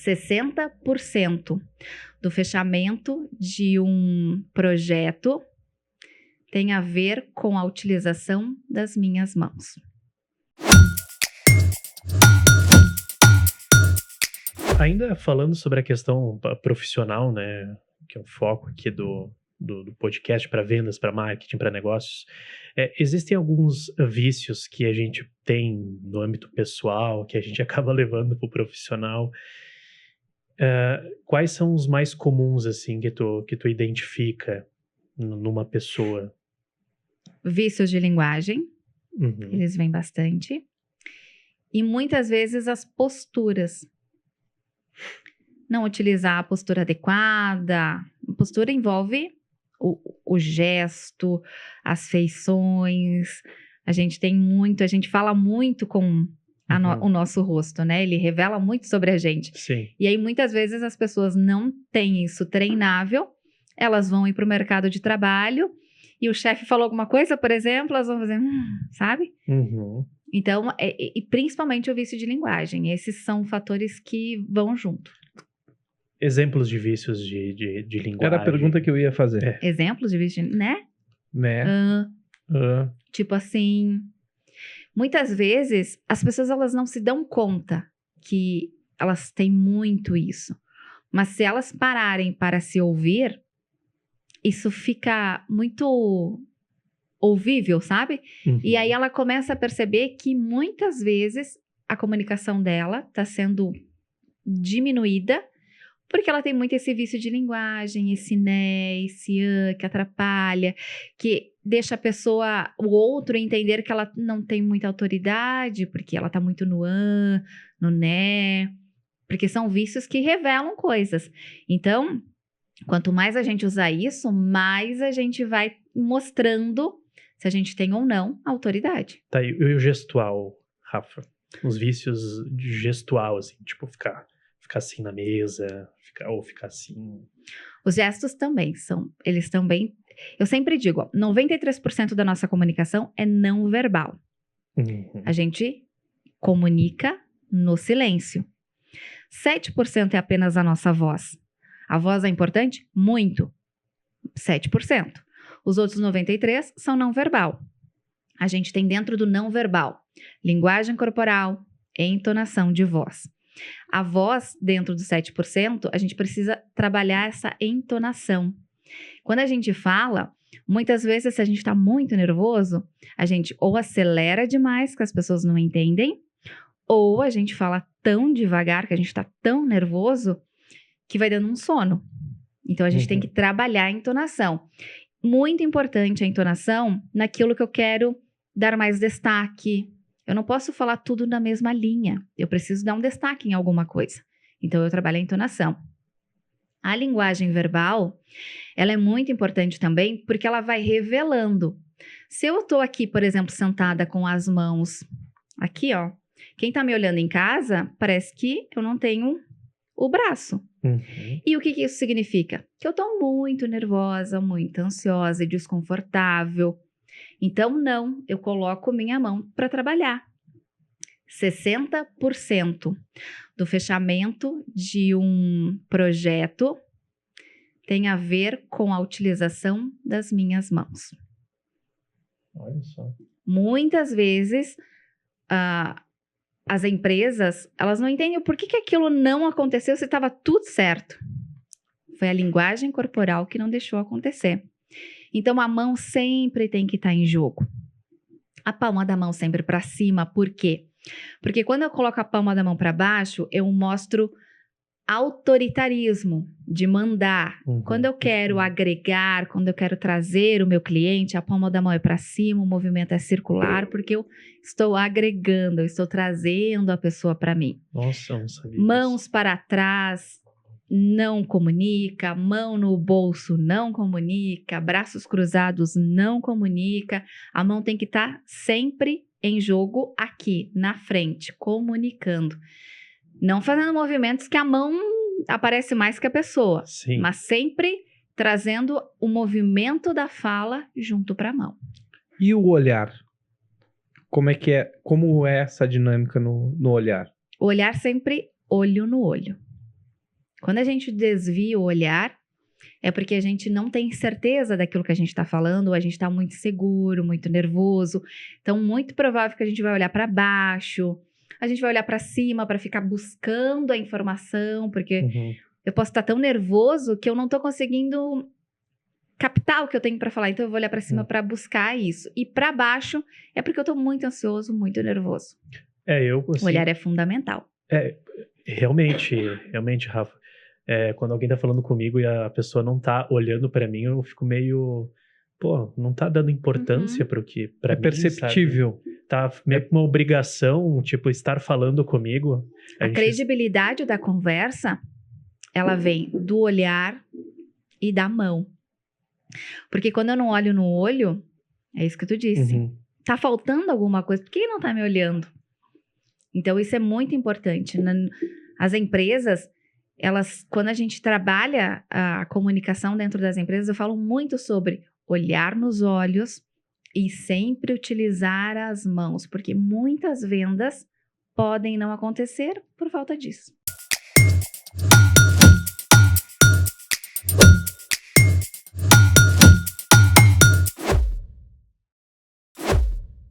60% do fechamento de um projeto tem a ver com a utilização das minhas mãos. Ainda falando sobre a questão profissional, né, que é o foco aqui do podcast para vendas, para marketing, para negócios, existem alguns vícios que a gente tem no âmbito pessoal, que a gente acaba levando para o profissional. Quais são os mais comuns, assim, que tu identifica numa pessoa? Vícios de linguagem, eles vêm bastante. E muitas vezes as posturas. Não utilizar a postura adequada. A postura envolve o gesto, as feições. A gente fala muito com o nosso rosto, né? Ele revela muito sobre a gente. Sim. E aí, muitas vezes, as pessoas não têm isso treinável. Elas vão ir para o mercado de trabalho e o chefe falou alguma coisa, por exemplo, elas vão fazer, sabe? Então, e principalmente o vício de linguagem. Esses são fatores que vão junto. Exemplos de vícios de linguagem. Era a pergunta que eu ia fazer. Exemplos de vício, né? Tipo assim, muitas vezes as pessoas elas não se dão conta que elas têm muito isso. Mas se elas pararem para se ouvir, isso fica muito ouvível, sabe? E aí ela começa a perceber que muitas vezes a comunicação dela está sendo diminuída porque ela tem muito esse vício de linguagem, esse né, esse que atrapalha, que deixa a pessoa, o outro entender que ela não tem muita autoridade, porque ela tá muito no no né, porque são vícios que revelam coisas. Então, quanto mais a gente usar isso, mais a gente vai mostrando se a gente tem ou não autoridade. Tá, e o gestual, Rafa? Os vícios de gestual, assim, tipo ficar assim na mesa, ficar assim. Os gestos também eles também, eu sempre digo, ó, 93% da nossa comunicação é não verbal. A gente comunica no silêncio. 7% é apenas a nossa voz. A voz é importante? Muito. 7%. Os outros 93% são não verbal. A gente tem dentro do não verbal linguagem corporal, entonação de voz. A voz, dentro dos 7%, a gente precisa trabalhar essa entonação. Quando a gente fala, muitas vezes, se a gente está muito nervoso, a gente ou acelera demais, que as pessoas não entendem, ou a gente fala tão devagar, que a gente está tão nervoso, que vai dando um sono. Então, a gente tem que trabalhar a entonação. Muito importante a entonação naquilo que eu quero dar mais destaque. Eu não posso falar tudo na mesma linha. Eu preciso dar um destaque em alguma coisa. Então, eu trabalho a entonação. A linguagem verbal, ela é muito importante também porque ela vai revelando. Se eu estou aqui, por exemplo, sentada com as mãos aqui, ó. Quem está me olhando em casa, parece que eu não tenho o braço. E o que isso significa? Que eu estou muito nervosa, muito ansiosa e desconfortável. Então, não, eu coloco minha mão para trabalhar. 60% do fechamento de um projeto tem a ver com a utilização das minhas mãos. Olha só. Muitas vezes, as empresas, elas não entendem por que aquilo não aconteceu se estava tudo certo. Foi a linguagem corporal que não deixou acontecer. Então, a mão sempre tem que estar em jogo. A palma da mão sempre para cima, por quê? Porque quando eu coloco a palma da mão para baixo, eu mostro autoritarismo de mandar. Quando eu quero agregar, quando eu quero trazer o meu cliente, a palma da mão é para cima, o movimento é circular, porque eu estou agregando, eu estou trazendo a pessoa para mim. Nossa, eu não sabia Mãos para trás não comunica, mão no bolso não comunica, braços cruzados não comunica. A mão tem que estar sempre em jogo aqui, na frente, comunicando. Não fazendo movimentos que a mão aparece mais que a pessoa. Sim. Mas sempre trazendo o movimento da fala junto para a mão. E o olhar? Como é essa dinâmica no olhar? O olhar sempre olho no olho. Quando a gente desvia o olhar, é porque a gente não tem certeza daquilo que a gente está falando, ou a gente está muito seguro, muito nervoso. Então, muito provável que a gente vai olhar para baixo, a gente vai olhar para cima para ficar buscando a informação, porque eu posso estar tão nervoso que eu não estou conseguindo captar o que eu tenho para falar. Então, eu vou olhar para cima para buscar isso. E para baixo é porque eu estou muito ansioso, muito nervoso. O olhar é fundamental. Realmente, Rafa. Quando alguém tá falando comigo e a pessoa não tá olhando pra mim, eu fico meio... Pô, não tá dando importância pro que... Pra mim, perceptível. Sabe? Tá meio que uma obrigação, tipo, estar falando comigo. A credibilidade da conversa, ela vem do olhar e da mão. Porque quando eu não olho no olho, é isso que tu disse. Tá faltando alguma coisa, por que não tá me olhando? Então, isso é muito importante. As empresas... quando a gente trabalha a comunicação dentro das empresas, eu falo muito sobre olhar nos olhos e sempre utilizar as mãos, porque muitas vendas podem não acontecer por falta disso.